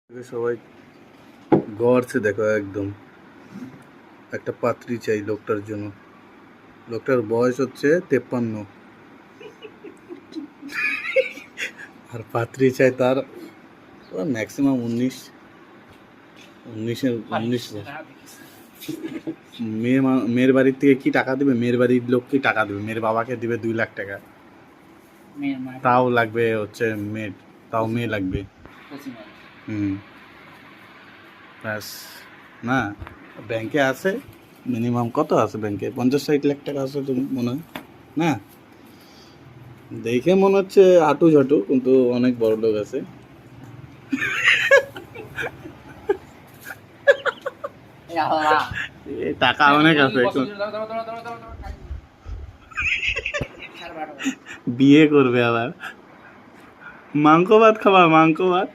সবাই গড়ছে দেখো একদম। একটা পাত্রী চাই লোকটার জন্য। লোকটার বয়স হচ্ছে 53 আর পাত্রী চাই তার ম্যাক্সিমাম 19 বছর। মেয়ের বাড়ির থেকে কি টাকা দেবে? মেয়ের বাড়ির লোক কি টাকা দেবে? মেয়ের বাবাকে দিবে 2 লাখ টাকা, তাও লাগবে হচ্ছে মেয়ে, তাও মেয়ে লাগবে। ব্যাস না, ব্যাংকে আছে মিনিমাম কত আছে ব্যাংকে? 50-60 লাখ টাকা আছে তুমি মনে হয় না? দেখে মনে হচ্ছে আটু ঝাটু, কিন্তু অনেক বড় লোক আছে। টাকা অনেক আছে, বিয়ে করবে আবার। মাংস ভাত খাবা? মাংস ভাত